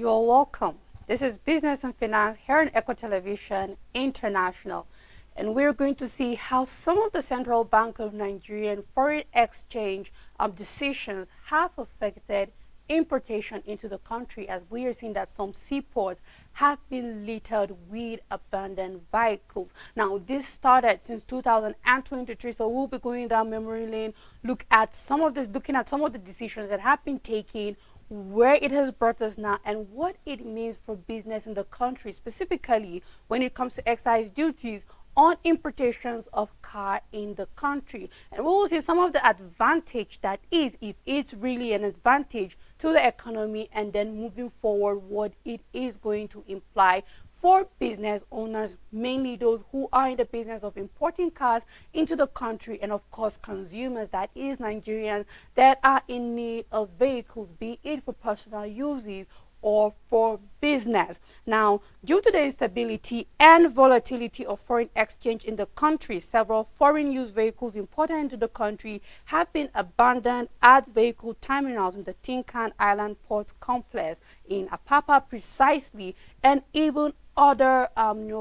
You're welcome. This is Business and Finance here on Echo Television International. And we're going to see how some of the Central Bank of Nigeria and foreign exchange decisions have affected importation into the country, as we are seeing that some seaports have been littered with abandoned vehicles. Now, this started since 2023, so we'll be going down memory lane, looking at some of the decisions that have been taken, where it has brought us now, and what it means for business in the country, specifically when it comes to excise duties on importations of car in the country. And we will see some of the advantage that is, if it's really an advantage to the economy, and then moving forward what it is going to imply for business owners, mainly those who are in the business of importing cars into the country, and of course consumers, that is Nigerians that are in need of vehicles, be it for personal uses or for business. Now, due to the instability and volatility of foreign exchange in the country, several foreign used vehicles imported into the country have been abandoned at vehicle terminals in the Tinkan Island Port Complex in Apapa precisely, and even other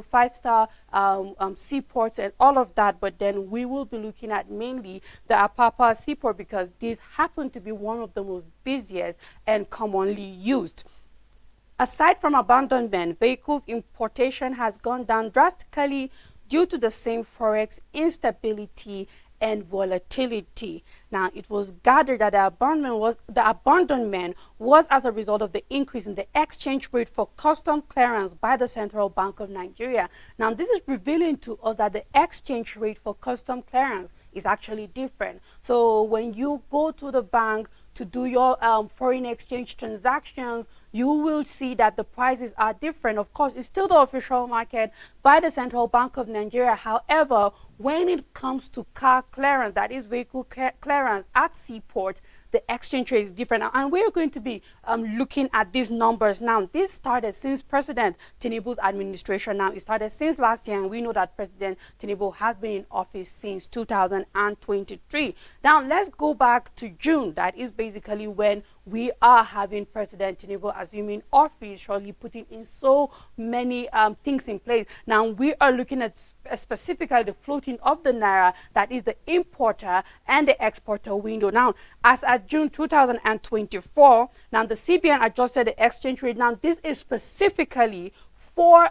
five-star seaports and all of that. But then we will be looking at mainly the Apapa seaport, because this happened to be one of the most busiest and commonly used. Aside from abandonment, vehicles importation has gone down drastically due to the same forex instability and volatility. Now, it was gathered that the abandonment was as a result of the increase in the exchange rate for custom clearance by the Central Bank of Nigeria. Now, this is revealing to us that the exchange rate for custom clearance is actually different. So when you go to the bank to do your foreign exchange transactions, you will see that the prices are different. Of course, it's still the official market by the Central Bank of Nigeria. However, when it comes to car clearance, that is vehicle clearance at seaport, the exchange rate is different. And we're going to be looking at these numbers now. This started since President Tinubu's administration. Now, it started since last year, and we know that President Tinubu has been in office since 2023. Now, let's go back to June. That is basically when we are having President Tinubu assuming office, surely putting in so many things in place. Now, we are looking at specifically the floating of the Naira, that is the importer and the exporter window. Now, as at June 2024, now the CBN adjusted the exchange rate. Now, this is specifically for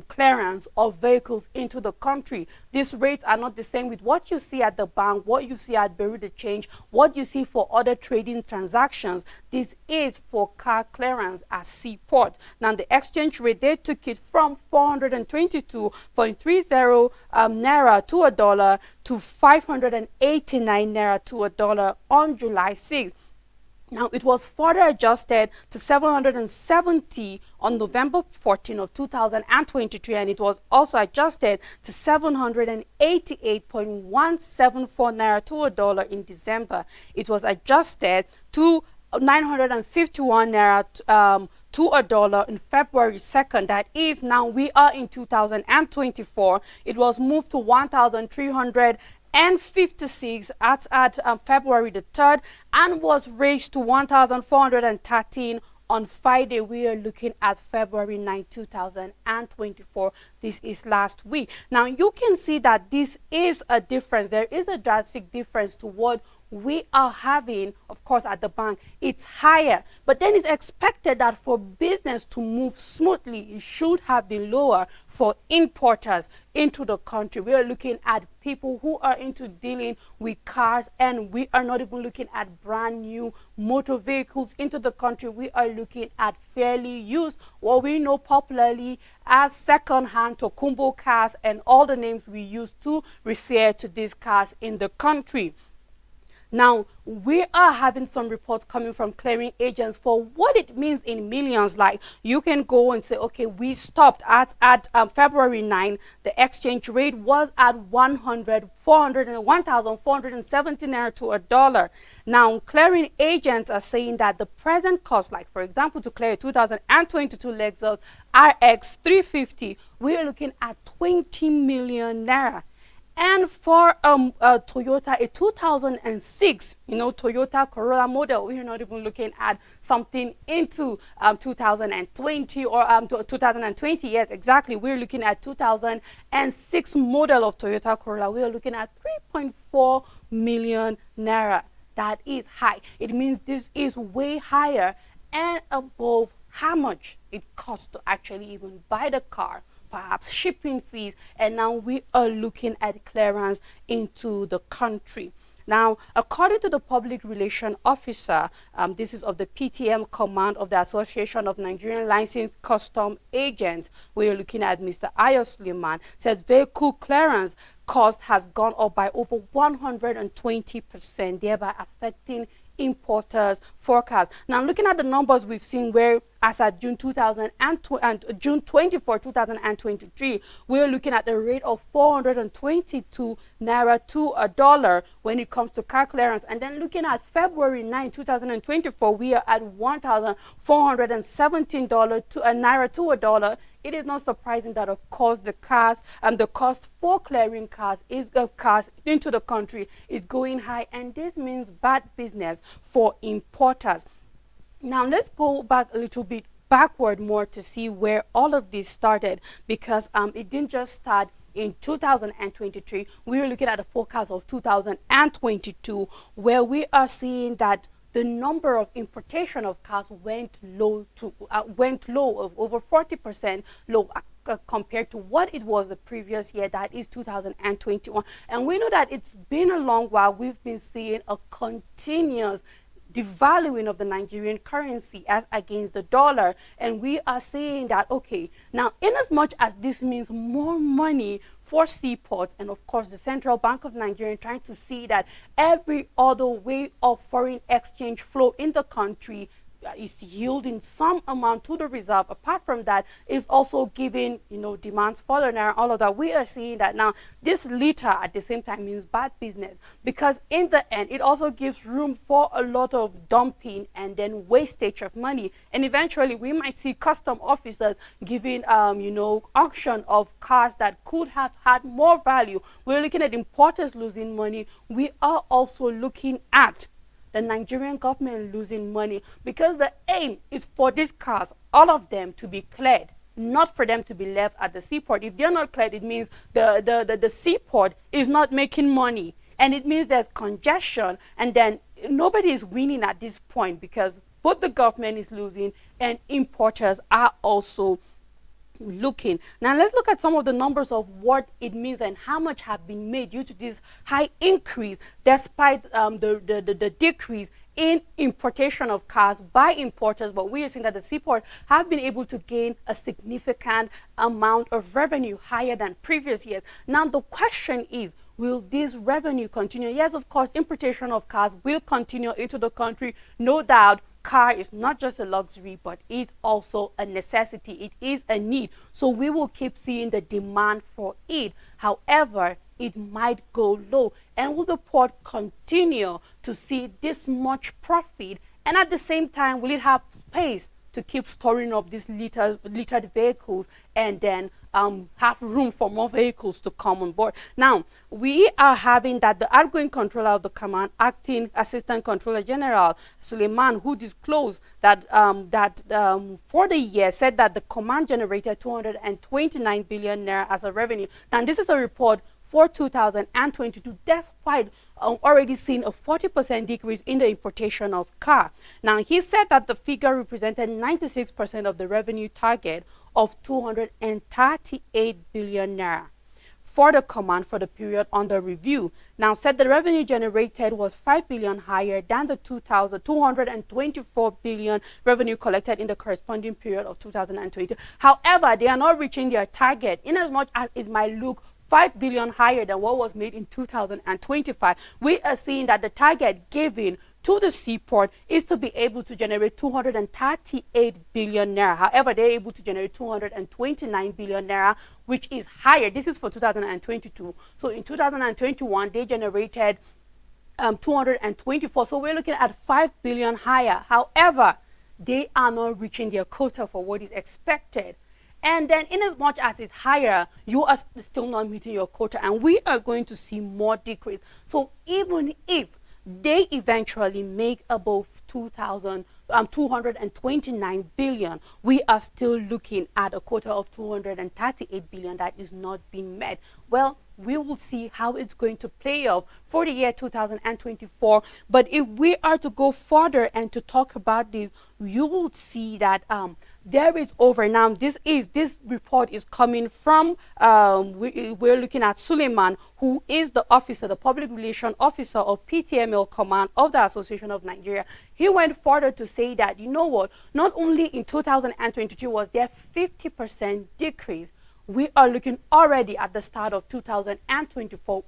clearance of vehicles into the country. These rates are not the same with what you see at the bank, what you see at Bureau de Change, what you see for other trading transactions. This is for car clearance at seaport. Now, the exchange rate, they took it from 422.30 Naira to a dollar to 589 Naira to a dollar on July 6th. Now, it was further adjusted to 770 on November 14 of 2023, and it was also adjusted to 788.174 Naira to a dollar in December. It was adjusted to 951 Naira to a dollar in February 2nd. That is, now we are in 2024. It was moved to 1,300 and 56 at February the 3rd, and was raised to 1,413 on Friday. We are looking at February 9, 2024. This is last week. Now, you can see that this is a difference. There is a drastic difference to what we are having, of course, at the bank. It's higher, but then it's expected that for business to move smoothly, it should have been lower for importers into the country. We are looking at people who are into dealing with cars, and we are not even looking at brand new motor vehicles into the country. We are looking at fairly used, what we know popularly as second-hand Tokumbo cars, and all the names we use to refer to these cars in the country. Now, we are having some reports coming from clearing agents for what it means in millions. Like, you can go and say, okay, we stopped at February 9, the exchange rate was at 1,470 Naira to a dollar. Now, clearing agents are saying that the present cost, like for example, to clear a 2022 Lexus RX 350, we are looking at 20 million Naira. And for Toyota, a 2006, Toyota Corolla model, we're not even looking at something into 2020 or 2020. Yes, exactly. We're looking at 2006 model of Toyota Corolla. We are looking at 3.4 million naira. That is high. It means this is way higher and above how much it costs to actually even buy the car, perhaps shipping fees, and now we are looking at clearance into the country. Now, according to the public relation officer, this is of the PTM command of the Association of Nigerian Licensed Custom Agents, we are looking at Mr. Ayo Suleiman, says vehicle clearance cost has gone up by over 120%, thereby affecting importers forecast. Now, looking at the numbers we've seen, where as at June 2000 and June 24, 2023, we're looking at the rate of 422 naira to a dollar when it comes to car clearance. And then looking at February 9, 2024, we are at $1,417 to a naira to a dollar. It is not surprising that, of course, the cost for clearing cars into the country is going high, and this means bad business for importers. Now, let's go back a little bit backward more to see where all of this started, because it didn't just start in 2023. We were looking at a forecast of 2022, where we are seeing that the number of importation of cars went low of over 40% low compared to what it was the previous year, that is 2021. And we know that it's been a long while. We've been seeing a continuous devaluing of the Nigerian currency as against the dollar, and we are saying that, okay, now in as much as this means more money for seaports, and of course the Central Bank of Nigeria trying to see that every other way of foreign exchange flow in the country is yielding some amount to the reserve. Apart from that, is also giving demands for the naira, all of that. We are seeing that now this litter at the same time means bad business, because in the end it also gives room for a lot of dumping and then wastage of money, and eventually we might see custom officers giving auction of cars that could have had more value. We're looking at importers losing money. We are also looking at the Nigerian government losing money, because the aim is for these cars, all of them, to be cleared, not for them to be left at the seaport. If they're not cleared, it means the seaport is not making money, and it means there's congestion, and then nobody is winning at this point, because both the government is losing and importers are also looking. Now, let's look at some of the numbers of what it means and how much have been made due to this high increase, despite the decrease in importation of cars by importers. But we are seeing that the seaport have been able to gain a significant amount of revenue, higher than previous years. Now, the question is, will this revenue continue? Yes, of course, importation of cars will continue into the country, no doubt. Car is not just a luxury, but is also a necessity. It is a need. So we will keep seeing the demand for it. However, it might go low. And will the port continue to see this much profit? And at the same time, will it have space to keep storing up these littered vehicles and then have room for more vehicles to come on board? Now, we are having that the outgoing controller of the command, acting assistant controller general Suleiman, who disclosed that for the year, said that the command generated 229 billion naira as a revenue. Now, this is a report for 2022, despite already seeing a 40% decrease in the importation of car. Now, he said that the figure represented 96% of the revenue target of 238 billion naira for the command for the period under review. Now, said the revenue generated was 5 billion higher than the 224 billion revenue collected in the corresponding period of 2020. However, they are not reaching their target, in as much as it might look 5 billion higher than what was made in 2025. We are seeing that the target given to the seaport is to be able to generate 238 billion naira. However, they're able to generate 229 billion naira, which is higher. This is for 2022. So in 2021, they generated 224. So we're looking at 5 billion higher. However, they are not reaching their quota for what is expected. And then in as much as it's higher, you are still not meeting your quota, and we are going to see more decrease. So even if they eventually make above 229 billion, we are still looking at a quota of 238 billion that is not being met. Well, we will see how it's going to play out for the year 2024. But if we are to go further and to talk about this, you will see that there is over now. This report is coming from we're looking at Suleiman, who is the officer, the public relation officer of PTML command of the Association of Nigeria. He went further to say that, you know what, not only in 2022 was there 50% decrease, we are looking already at the start of 2024,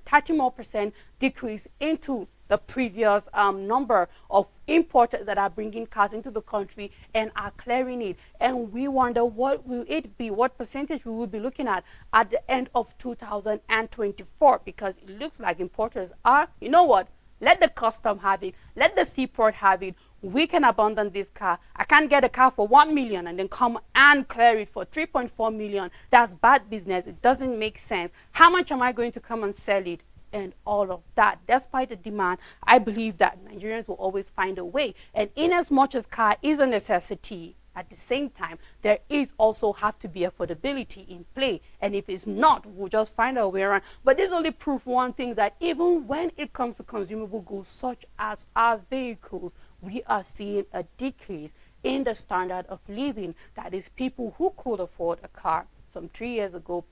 30 more percent decrease into the previous number of importers that are bringing cars into the country and are clearing it. And we wonder, what will it be? What percentage we will be looking at the end of 2024? Because it looks like importers are, you know what, let the custom have it, let the seaport have it. We can abandon this car. I can't get a car for 1 million and then come and clear it for 3.4 million. That's bad business. It doesn't make sense. How much am I going to come and sell it? And all of that. Despite the demand, I believe that Nigerians will always find a way. And in as much as car is a necessity, at the same time, there is also have to be affordability in play. And if it's not, we'll just find our way around. But this only proves one thing, that even when it comes to consumable goods such as our vehicles, we are seeing a decrease in the standard of living. That is, people who could afford a car some 3 years ago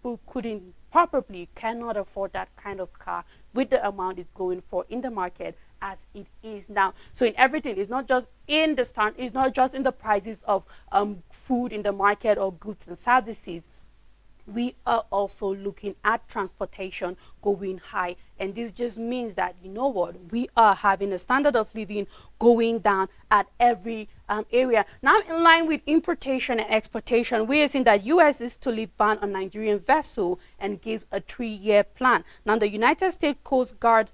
probably cannot afford that kind of car with the amount it's going for in the market as it is now. So in everything, it's not just in the it's not just in the prices of food in the market or goods and services. We are also looking at transportation going high, and this just means that, you know what, we are having a standard of living going down at every area. Now, in line with importation and exportation, we are seeing that U.S. is to lift ban on Nigerian vessel and gives a 3-year plan. Now, the United States Coast Guard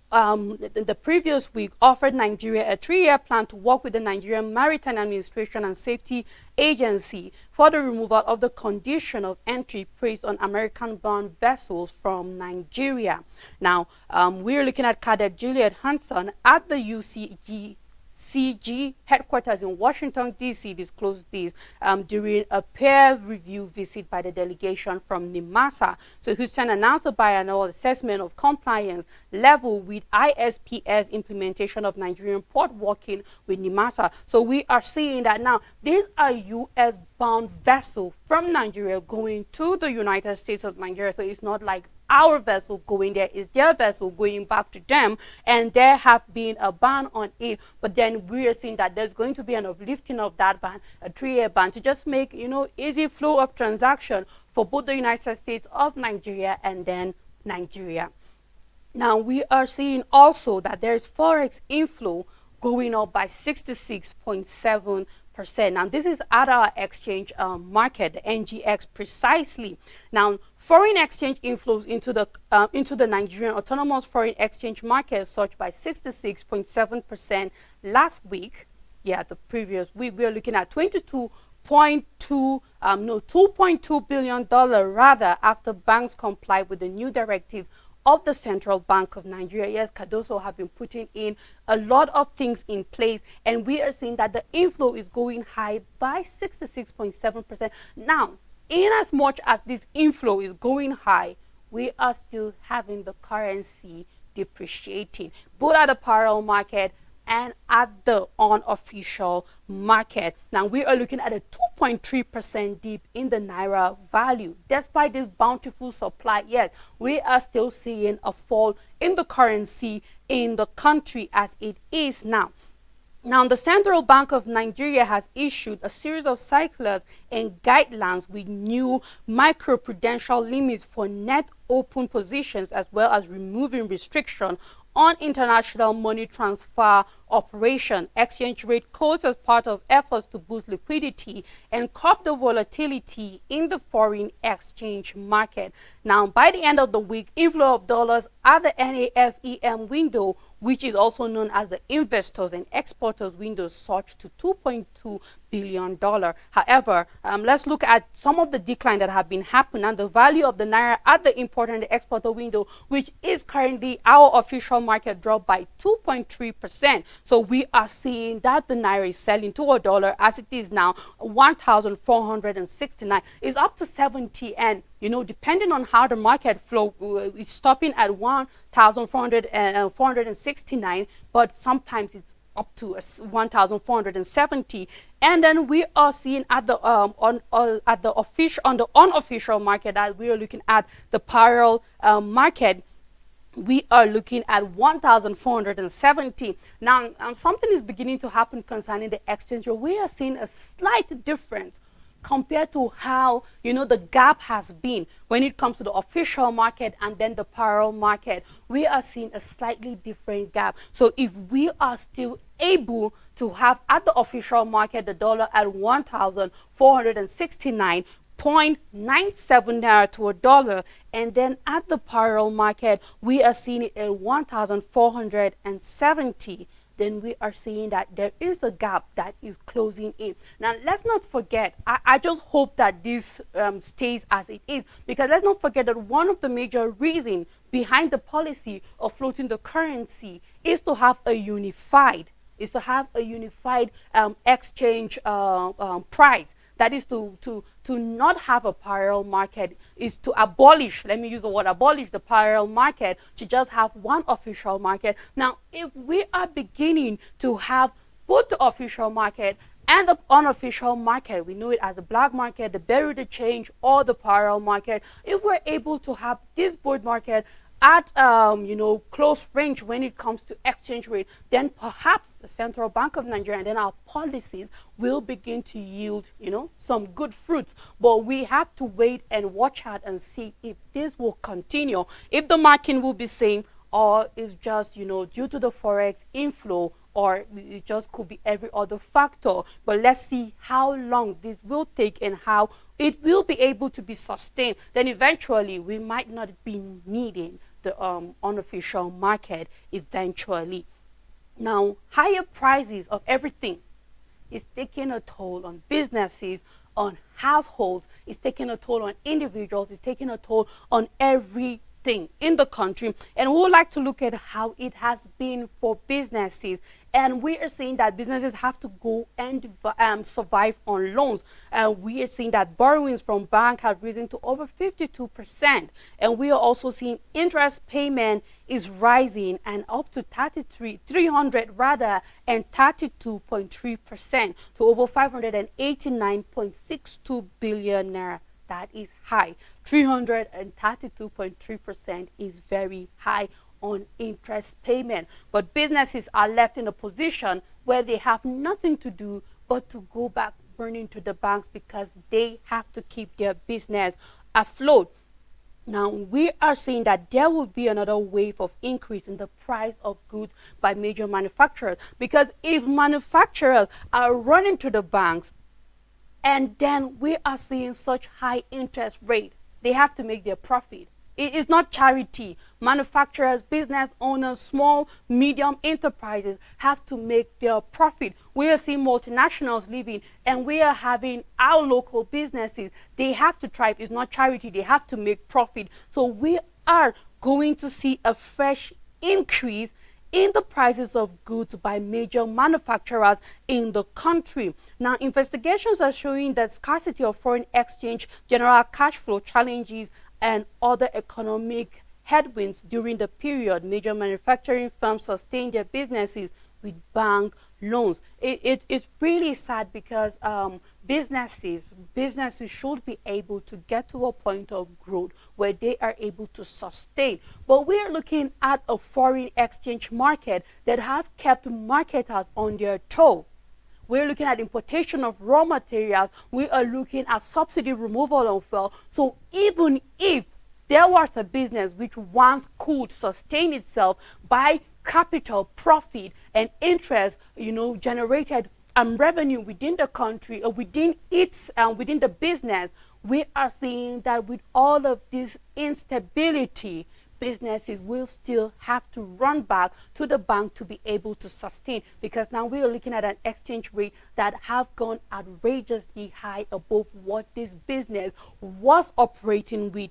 the previous week offered Nigeria a 3-year plan to work with the Nigerian Maritime Administration and Safety Agency for the removal of the condition of entry placed on American-bound vessels from Nigeria. Now, we're looking at Cadet Juliet Hanson at the UCG headquarters in Washington, D.C. disclosed this during a peer review visit by the delegation from NIMASA. So Houston announced a biannual assessment of compliance level with ISPS implementation of Nigerian port working with NIMASA. So we are seeing that now these are U.S. bound vessels from Nigeria going to the United States of Nigeria. So it's not like our vessel going there, is their vessel going back to them, and there have been a ban on it. But then we are seeing that there's going to be an uplifting of that ban, a 3-year ban, to just make, you know, easy flow of transaction for both the United States of Nigeria and then Nigeria. Now, we are seeing also that there's forex inflow going up by 66.7%. Now, this is at our exchange market, the NGX precisely. Now, foreign exchange inflows into the Nigerian autonomous foreign exchange market surged by 66.7% last week. Yeah, the previous week we are looking at $2.2 billion rather, after banks complied with the new directives of the Central Bank of Nigeria. Yes, Cardoso have been putting in a lot of things in place, and we are seeing that the inflow is going high by 66.7%. Now, in as much as this inflow is going high, we are still having the currency depreciating, both at the parallel market and at the unofficial market. Now, we are looking at a 2.3% dip in the Naira value. Despite this bountiful supply, yet we are still seeing a fall in the currency in the country as it is now. Now, the Central Bank of Nigeria has issued a series of circulars and guidelines with new microprudential limits for net open positions, as well as removing restriction on international money transfer operation, exchange rate codes as part of efforts to boost liquidity and curb the volatility in the foreign exchange market. Now, by the end of the week, inflow of dollars at the NAFEM window which is also known as the investors and exporters window, surged to $2.2 billion. However, let's look at some of the decline that have been happening, and the value of the naira at the importer and the exporter window, which is currently our official market, dropped by 2.3%. So we are seeing that the naira is selling to a dollar as it is now 1,469. It's up to 70, and depending on how the market flow, it's stopping at 1,469, but sometimes it's up to 1,470. And then we are seeing at the unofficial market, that we are looking at the parallel market, we are looking at 1,470. Now, something is beginning to happen concerning the exchange rate. We are seeing a slight difference compared to how the gap has been when it comes to the official market and then the parallel market. We are seeing a slightly different gap. So if we are still able to have at the official market the dollar at 1,469.97 naira to a dollar, and then at the parallel market we are seeing it at 1,470, then we are seeing that there is a gap that is closing in. Now, let's not forget, I just hope that this stays as it is, because let's not forget that one of the major reasons behind the policy of floating the currency is to have a unified exchange price. That is to not have a parallel market, is to abolish, let me use the word abolish, the parallel market, to just have one official market. Now, if we are beginning to have both the official market and the unofficial market, we know it as a black market, the bureau de change, or the parallel market, if we're able to have this both market at close range when it comes to exchange rate, then perhaps the Central Bank of Nigeria and then our policies will begin to yield some good fruits. But we have to wait and watch out and see if this will continue, if the market will be same, or it's just due to the forex inflow, or it just could be every other factor. But let's see how long this will take and how it will be able to be sustained. Then eventually we might not be needing the unofficial market eventually. Now, higher prices of everything is taking a toll on businesses, on households, it's taking a toll on individuals, it's taking a toll on everything in the country. And we would like to look at how it has been for businesses. And we are seeing that businesses have to go and survive on loans. And we are seeing that borrowings from banks have risen to over 52%. And we are also seeing interest payment is rising and up to 32.3% to over 589.62 billion naira. That is high. 332.3% is very high on interest payment. But businesses are left in a position where they have nothing to do but to go back running to the banks because they have to keep their business afloat. Now, we are seeing that there will be another wave of increase in the price of goods by major manufacturers, because if manufacturers are running to the banks, and then we are seeing such high interest rate, they have to make their profit. It is not charity. Manufacturers, business owners, small, medium enterprises have to make their profit. We are seeing multinationals leaving, and we are having our local businesses. They have to thrive. It's not charity. They have to make profit. So we are going to see a fresh increase in the prices of goods by major manufacturers in the country. Now, investigations are showing that scarcity of foreign exchange, general cash flow challenges, and other economic headwinds during the period major manufacturing firms sustained their businesses with bank loans. It's really sad because businesses should be able to get to a point of growth where they are able to sustain. But we are looking at a foreign exchange market that have kept marketers on their toe. We're looking at importation of raw materials. We are looking at subsidy removal of fuel. So even if there was a business which once could sustain itself by capital, profit, and interest, generated revenue within the country or within the business, we are seeing that with all of this instability, businesses will still have to run back to the bank to be able to sustain, because now we are looking at an exchange rate that have gone outrageously high above what this business was operating with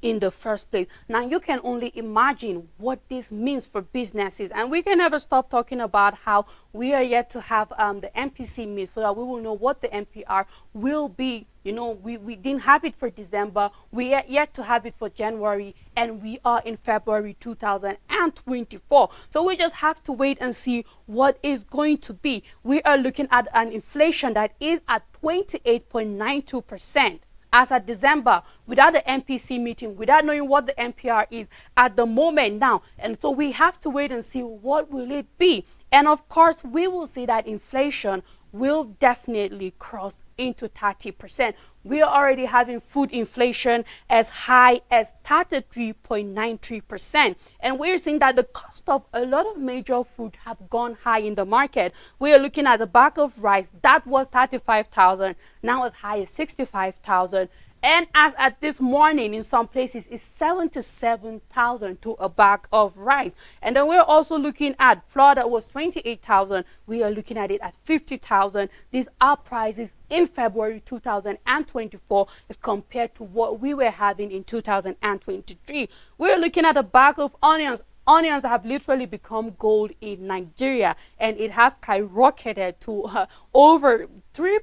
in the first place. Now you can only imagine what this means for businesses, and we can never stop talking about how we are yet to have the MPC meet so that we will know what the MPR will be. You know, we didn't have it for December, we are yet to have it for January, and we are in February 2024. So we just have to wait and see what is going to be. We are looking at an inflation that is at 28.92%. As of December, without the MPC meeting, without knowing what the MPR is at the moment now. And so we have to wait and see what will it be. And of course, we will see that inflation will definitely cross into 30%. We are already having food inflation as high as 33.93%. And we're seeing that the cost of a lot of major food have gone high in the market. We are looking at the bag of rice that was 35,000, now as high as 65,000. And as at this morning, in some places, it's 77,000 to a bag of rice. And then we're also looking at flour that was 28,000. We are looking at it at 50,000. These are prices in February 2024 as compared to what we were having in 2023. We're looking at a bag of onions. Onions have literally become gold in Nigeria, and it has skyrocketed to over three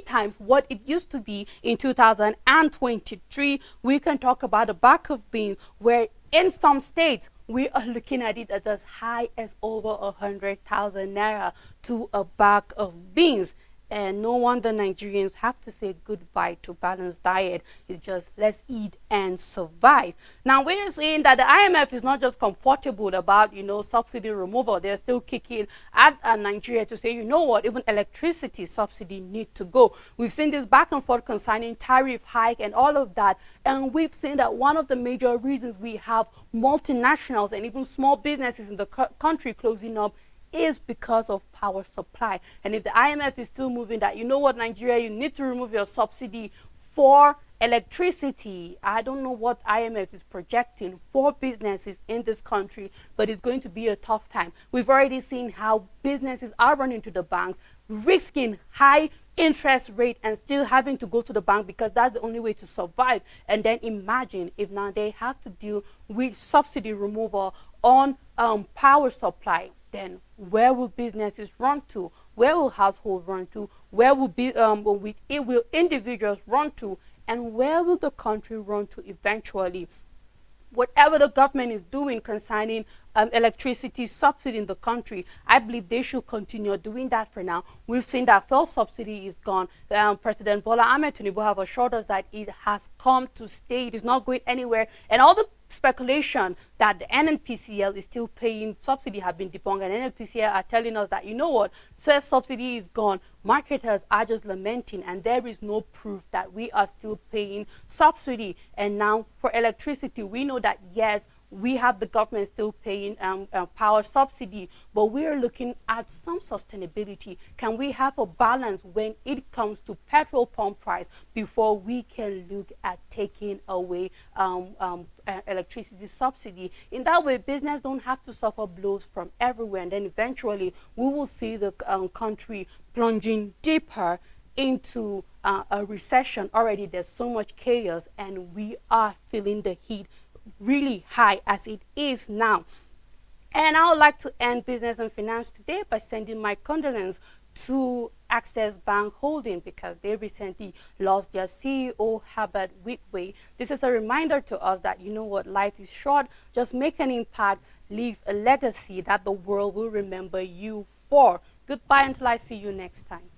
times what it used to be in 2023. We can talk about a bag of beans where in some states we are looking at it as high as over 100,000 naira to a bag of beans. And no wonder Nigerians have to say goodbye to balanced diet. It's just let's eat and survive. Now we're seeing that the IMF is not just comfortable about, you know, subsidy removal. They're still kicking at Nigeria to say, you know what, even electricity subsidy need to go. We've seen this back and forth concerning tariff hike and all of that. And we've seen that one of the major reasons we have multinationals and even small businesses in the country closing up is because of power supply. And if the IMF is still moving that, you know what, Nigeria, you need to remove your subsidy for electricity. I don't know what IMF is projecting for businesses in this country, but it's going to be a tough time. We've already seen how businesses are running to the banks, risking high interest rate and still having to go to the bank because that's the only way to survive. And then imagine if now they have to deal with subsidy removal on power supply. Then where will businesses run to? Where will households run to? Where will will individuals run to? And where will the country run to eventually? Whatever the government is doing concerning electricity subsidy in the country, I believe they should continue doing that for now. We've seen that fuel subsidy is gone. President Bola Ahmed Tinubu have assured us that it has come to stay. It is not going anywhere. And all the speculation that the NNPCL is still paying subsidy have been debunked, and NNPCL are telling us that, you know what, says subsidy is gone. Marketers are just lamenting, and there is no proof that we are still paying subsidy. And now for electricity, we know that yes, we have the government still paying power subsidy, but we are looking at some sustainability. Can we have a balance when it comes to petrol pump price before we can look at taking away electricity subsidy? In that way, business don't have to suffer blows from everywhere, and then eventually we will see the country plunging deeper into a recession. Already there's so much chaos, and we are feeling the heat really high as it is now. And I would like to end business and finance today by sending my condolences to Access Bank Holding, because they recently lost their CEO, Herbert Wigwe. This is a reminder to us that, you know what, life is short. Just make an impact, leave a legacy that the world will remember you for. Goodbye until I see you next time.